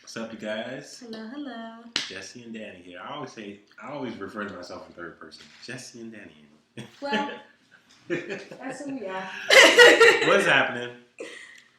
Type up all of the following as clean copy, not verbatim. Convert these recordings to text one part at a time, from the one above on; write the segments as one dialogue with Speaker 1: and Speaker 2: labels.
Speaker 1: What's up, you guys?
Speaker 2: Hello.
Speaker 1: Jesse and Danny here. I always refer to myself in third person. Jesse and Danny.
Speaker 2: Well, that's who we are.
Speaker 1: What's happening?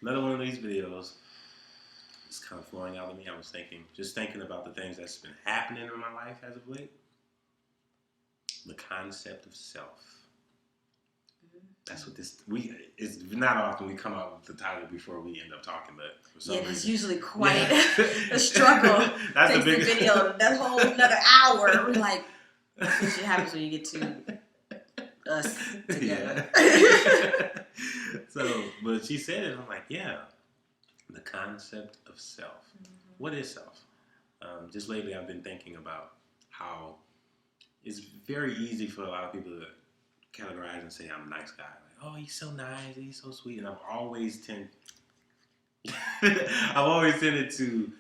Speaker 1: Another one of these videos. It's kind of flowing out of me. I was thinking about the things that's been happening in my life as of late. The concept of self. That's what it's not often we come out with the title before we end up talking, but for some reason.
Speaker 2: It's usually quite a struggle.
Speaker 1: That's
Speaker 2: Takes
Speaker 1: the biggest
Speaker 2: the video that whole another hour. We're like, that's what happens when you get to us together.
Speaker 1: Yeah. But she said it, I'm like, yeah, the concept of self. Mm-hmm. What is self? Just lately I've been thinking about how it's very easy for a lot of people to categorize and say I'm a nice guy. Like, oh, he's so nice, he's so sweet. And I've always tended to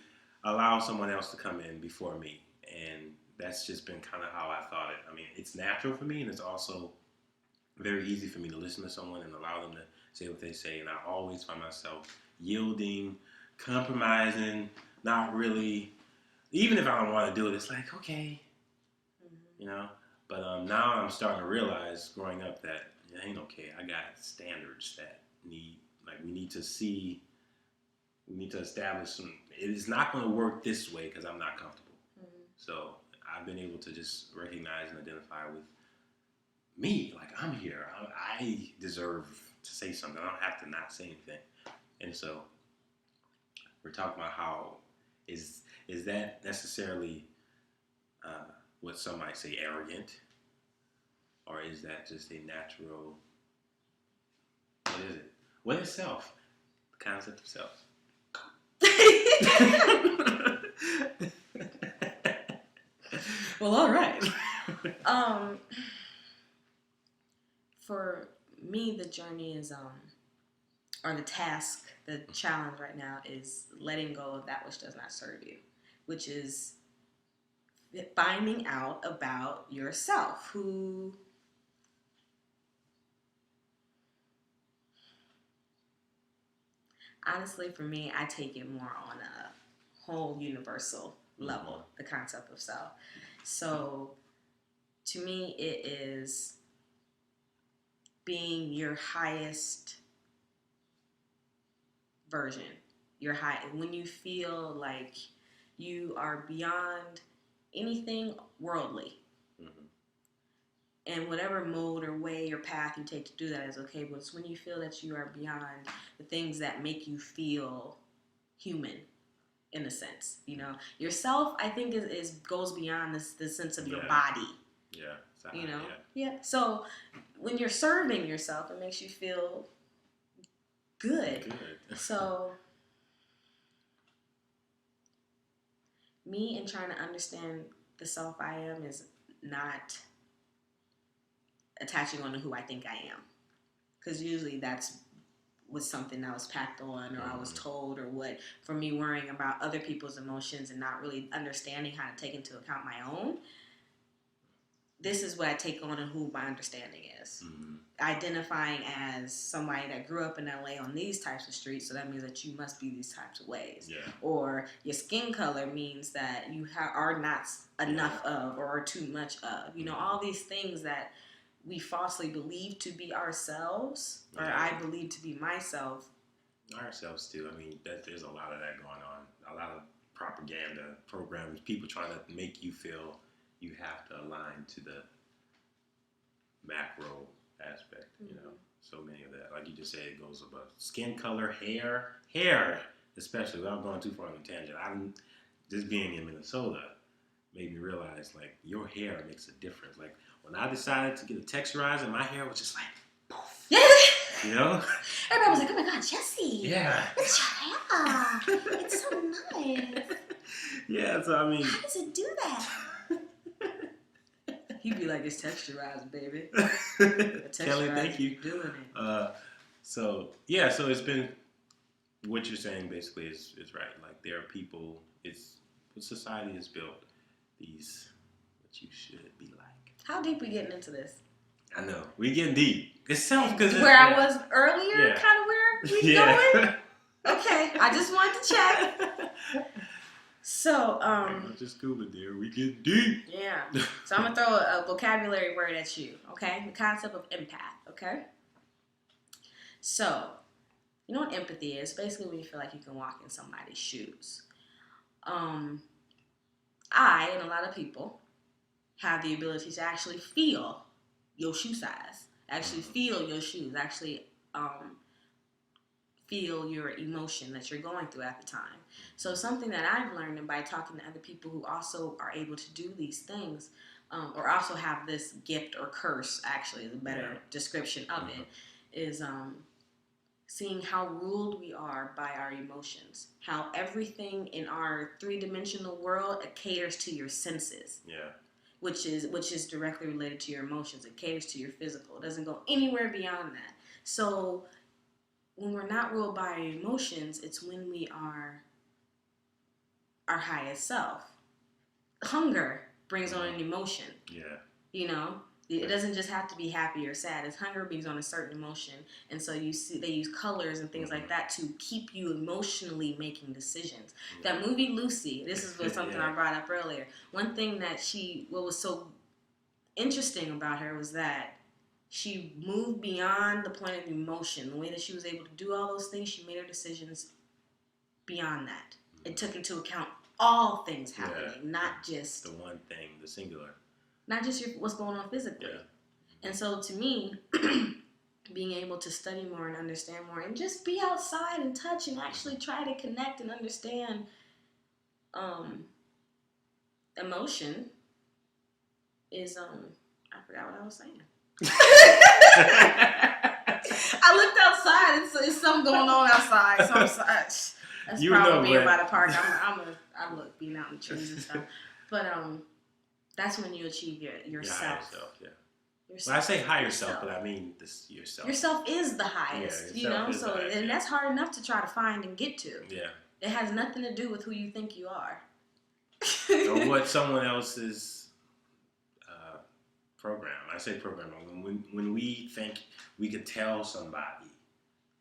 Speaker 1: allow someone else to come in before me. And that's just been kind of how I thought it. I mean, it's natural for me, and it's also very easy for me to listen to someone and allow them to say what they say. And I always find myself yielding, compromising, not really, even if I don't want to do it, it's like, okay, you know. But now I'm starting to realize, growing up, that it ain't okay. I got standards that we need to establish some. It is not going to work this way because I'm not comfortable. Mm-hmm. So I've been able to just recognize and identify with me. Like, I'm here. I deserve to say something. I don't have to not say anything. And so we're talking about how is that necessarily what some might say arrogant, or is that just a natural? What is it? What is self? The concept of self.
Speaker 2: Well, all right. For me, the journey is or the task, the challenge right now is letting go of that which does not serve you, which is finding out about yourself. Honestly, for me, I take it more on a whole universal level, the concept of self. So to me, it is being your highest version, when you feel like you are beyond anything worldly. Mm-hmm. And whatever mode or way or path you take to do that is okay, but it's when you feel that you are beyond the things that make you feel human, in a sense. You know, yourself, I think, is goes beyond the sense of your body.
Speaker 1: Yeah.
Speaker 2: You know? Yeah. So when you're serving yourself, it makes you feel good. So me and trying to understand the self I am is not attaching on to who I think I am. Because usually was something that was packed on, or I was told, or what, for me worrying about other people's emotions and not really understanding how to take into account my own. This is what I take on and who my understanding is. Mm-hmm. Identifying as somebody that grew up in LA on these types of streets, so that means that you must be these types of ways. Yeah. Or your skin color means that you are not enough of, or are too much of. You know, all these things that we falsely believe to be ourselves, or I believe to be myself.
Speaker 1: Ourselves too. I mean, there's a lot of that going on. A lot of propaganda programs, people trying to make you feel you have to align to the macro aspect, you know. So many of that, like you just said, it goes above skin color, hair, especially. Without going too far on a tangent, just being in Minnesota made me realize, like, your hair makes a difference. Like, when I decided to get a texturizer, my hair was just like, poof. You know?
Speaker 2: Everybody was like, oh my God, Jesse.
Speaker 1: Yeah.
Speaker 2: It's your hair. It's so nice.
Speaker 1: Yeah, so I mean.
Speaker 2: How does it do that? You'd be like, it's texturized, baby.
Speaker 1: Kelly, thank you.
Speaker 2: Doing it.
Speaker 1: So it's been, what you're saying basically is right. Like, there are people, it's what society has built, these, what you should be like.
Speaker 2: How deep we getting into this?
Speaker 1: I know. We getting deep. It's self, because
Speaker 2: where I was earlier, kind of where we going? Okay, I just wanted to check. So,
Speaker 1: not just scuba, dear. We get deep.
Speaker 2: Yeah. So I'm gonna throw a vocabulary word at you. Okay. The concept of empath. Okay. So, you know what empathy is? Basically, when you feel like you can walk in somebody's shoes. I and a lot of people have the ability to actually feel your shoe size, actually feel your shoes, actually feel your emotion that you're going through at the time. So something that I've learned, and by talking to other people who also are able to do these things, or also have this gift or curse, actually is a better description of it, is seeing how ruled we are by our emotions, how everything in our three-dimensional world caters to your senses.
Speaker 1: Yeah.
Speaker 2: Which is directly related to your emotions. It caters to your physical. It doesn't go anywhere beyond that. So when we're not ruled by our emotions, it's when we are our highest self. Hunger brings on an emotion.
Speaker 1: Yeah.
Speaker 2: You know? It doesn't just have to be happy or sad. It's hunger brings on a certain emotion. And so you see they use colors and things like that to keep you emotionally making decisions. That movie Lucy, this is something I brought up earlier. One thing that what was so interesting about her was that she moved beyond the point of emotion. The way that she was able to do all those things, she made her decisions beyond that. It took into account all things happening, not just
Speaker 1: the one thing, the singular.
Speaker 2: Not just what's going on physically. Yeah. And so to me, being able to study more and understand more and just be outside and touch and actually try to connect and understand emotion is, I forgot what I was saying. I looked outside and it's something going on outside. So that's
Speaker 1: you
Speaker 2: probably being by the park. I look being out in the trees and stuff. But, that's when you achieve yourself.
Speaker 1: Higher self, yeah. Yourself. When I say higher self, but I mean yourself.
Speaker 2: Yourself is the highest, you know. So and that's hard enough to try to find and get to. Yeah. It has nothing to do with who you think you are.
Speaker 1: Or what someone else's program. I say program when we think we could tell somebody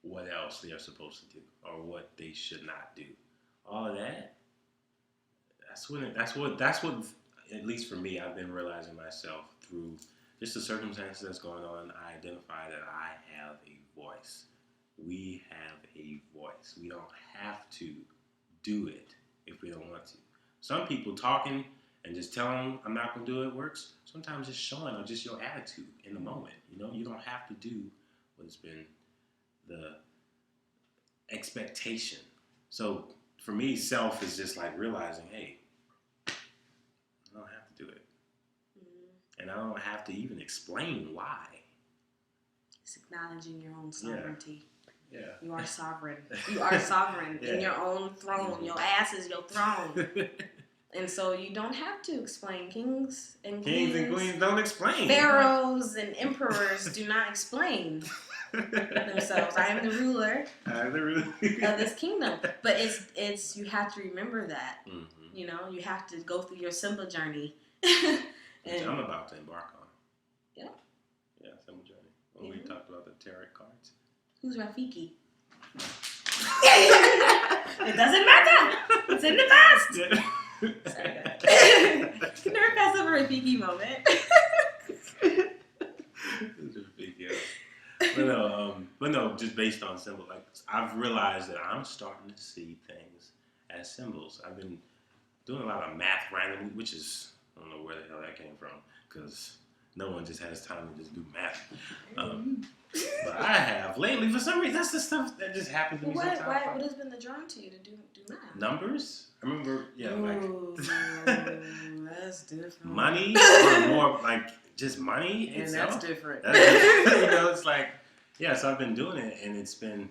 Speaker 1: what else they are supposed to do or what they should not do. All of that. That's what. At least for me, I've been realizing myself through just the circumstances that's going on. I identify that I have a voice. We have a voice. We don't have to do it if we don't want to. Some people talking and just telling them I'm not going to do it works. Sometimes just showing or just your attitude in the moment. You know, you don't have to do what has been the expectation. So for me, self is just like realizing, hey, I don't have to do it. And I don't have to even explain why.
Speaker 2: It's acknowledging your own sovereignty.
Speaker 1: Yeah.
Speaker 2: You are sovereign. You are sovereign in your own throne. Your ass is your throne. And so you don't have to explain. Kings and queens
Speaker 1: don't explain.
Speaker 2: Pharaohs and emperors do not explain themselves. I am the ruler of this kingdom. But it's you have to remember that. Mm-hmm. You know, you have to go through your Simba journey.
Speaker 1: Which I'm about to embark on.
Speaker 2: Yeah.
Speaker 1: Yeah, Simba journey. When we talked about the tarot cards.
Speaker 2: Who's Rafiki? It doesn't matter. It's in the past. Yeah. Sorry. Can never pass up a Rafiki moment.
Speaker 1: But no, just based on symbols. Like I've realized that I'm starting to see things as symbols. I've been doing a lot of math randomly, which is, I don't know where the hell that came from, because no one just has time to just do math. But I have lately, for some reason, that's the stuff that just happens to me sometimes.
Speaker 2: What has been the draw to you to do math?
Speaker 1: Numbers? I remember,
Speaker 2: that's different.
Speaker 1: Money, or more like just money
Speaker 2: and
Speaker 1: itself.
Speaker 2: That's different.
Speaker 1: You know, it's like, so I've been doing it, and it's been,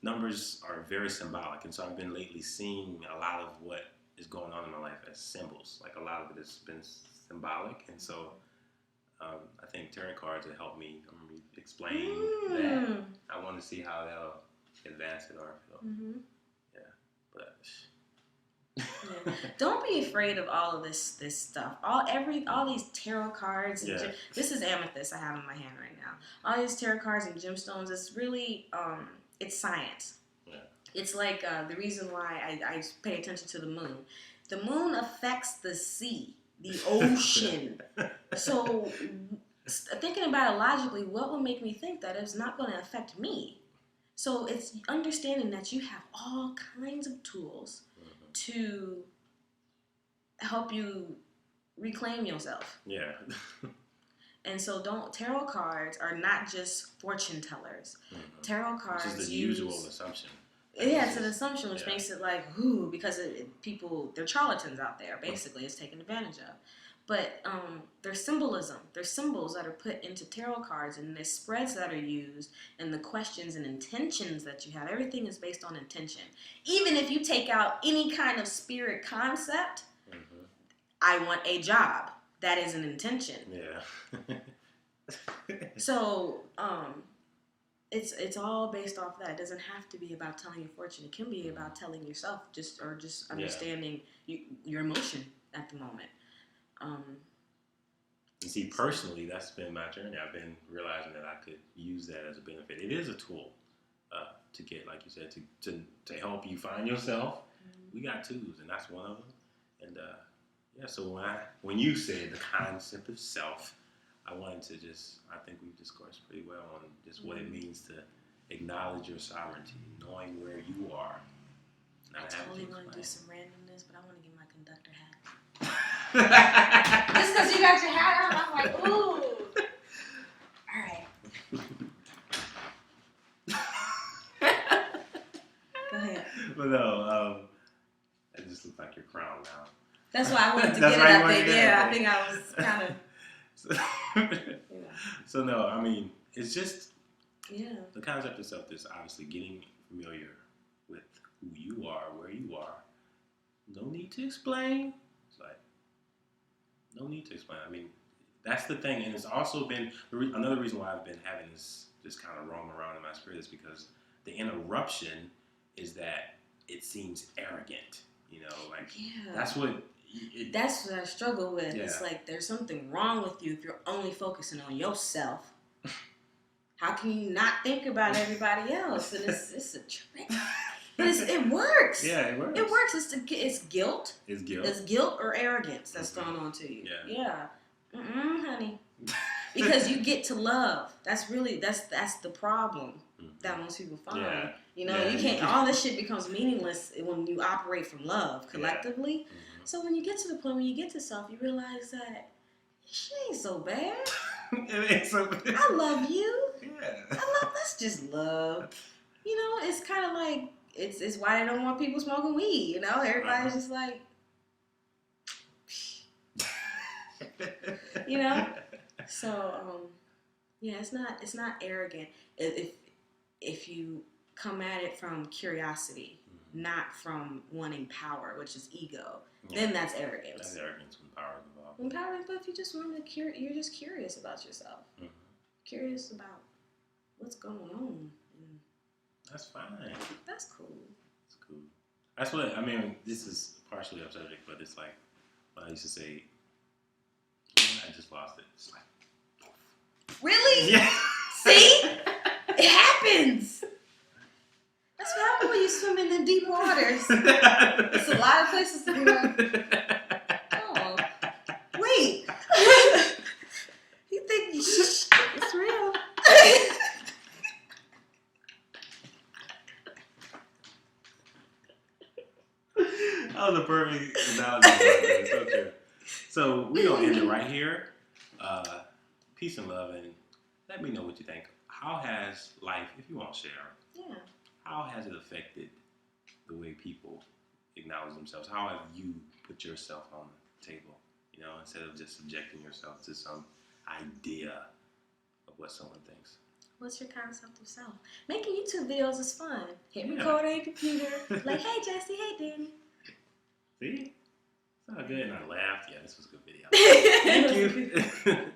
Speaker 1: numbers are very symbolic, and so I've been lately seeing a lot of what is going on in my life as symbols. Like a lot of it has been symbolic, and so I think tarot cards have helped me explain that. I want to see how that'll advance it or
Speaker 2: mm-hmm. Don't be afraid of all of this stuff. All these tarot cards. And this is amethyst I have in my hand right now. All these tarot cards and gemstones. It's really it's science. Yeah. It's like the reason why I pay attention to the moon. The moon affects the sea, the ocean. So thinking about it logically, what would make me think that it's not going to affect me? So it's understanding that you have all kinds of tools to help you reclaim yourself.
Speaker 1: Yeah.
Speaker 2: And so tarot cards are not just fortune tellers. Tarot cards
Speaker 1: Which is the usual assumption.
Speaker 2: Yeah, it's an assumption, which makes it like, ooh, because people, they're charlatans out there, basically, it's taken advantage of. But there's symbolism. There's symbols that are put into tarot cards, and there's spreads that are used, and the questions and intentions that you have. Everything is based on intention. Even if you take out any kind of spirit concept, I want a job. That is an intention.
Speaker 1: Yeah.
Speaker 2: So, it's all based off that. It doesn't have to be about telling your fortune. It can be about telling yourself, just understanding your emotion at the moment.
Speaker 1: You see, personally, that's been my journey. I've been realizing that I could use that as a benefit. It is a tool to get, like you said, to help you find yourself. We got tools, and that's one of them. And so when you said the concept of self, I wanted to I think we've discussed pretty well on just what it means to acknowledge your sovereignty, knowing where you are.
Speaker 2: I totally want to do some randomness, but I want to get my conductor hat. Just because you got your hat on, I'm like, ooh. All right. Go ahead.
Speaker 1: But no, it just looks like your crown now.
Speaker 2: That's why I wanted to get it, I think. Yeah, I think I was kind of...
Speaker 1: So no, I mean, it's just
Speaker 2: the
Speaker 1: concept of self is obviously getting familiar with who you are, where you are. No need to explain. It's like no need to explain. I mean, that's the thing, and it's also been another reason why I've been having this just kind of roam around in my spirit is because the interruption is that it seems arrogant. You know, like that's what.
Speaker 2: That's what I struggle with. Yeah. It's like there's something wrong with you if you're only focusing on yourself. How can you not think about everybody else? And it's a trick. But it works.
Speaker 1: Yeah, it works.
Speaker 2: It works. It's guilt.
Speaker 1: It's guilt.
Speaker 2: It's guilt or arrogance that's thrown onto you. Yeah. Honey. Because you get to love. That's the problem that most people find.
Speaker 1: Yeah.
Speaker 2: You know, you can't. All this shit becomes meaningless when you operate from love collectively. Yeah. So when you get to the point when you get to self, you realize that shit ain't so bad.
Speaker 1: It ain't so bad.
Speaker 2: I love you.
Speaker 1: Yeah.
Speaker 2: Let's just love. You know, it's kind of like it's why they don't want people smoking weed. You know, everybody's just like, you know. So it's not arrogant if you come at it from curiosity, not from wanting power, which is ego. Yeah. Then that's arrogance.
Speaker 1: That's arrogance when power is involved.
Speaker 2: When power, but if you just want to you're just curious about yourself. Curious about what's going on.
Speaker 1: That's fine.
Speaker 2: That's cool.
Speaker 1: It's cool. That's what I mean. This is partially off subject, but it's like when I used to say, I just lost it. It's like,
Speaker 2: really?
Speaker 1: Yeah.
Speaker 2: See, it happens. That's what happens when you swim in the deep waters. It's a lot of places to go. Oh, wait. You think it's real?
Speaker 1: That was a perfect analogy. It's so true. So we're going to end it right here. Peace and love, and let me know what you think. How has life, if you want to share, how has it affected the way people acknowledge themselves? How have you put yourself on the table, you know, instead of just subjecting yourself to some idea of what someone thinks?
Speaker 2: What's your concept of self? Making YouTube videos is fun. Hit record on your computer. Like, hey, Jesse. Hey, Danny.
Speaker 1: See? It's not good. And I laughed. Yeah, this was a good video. Thank you.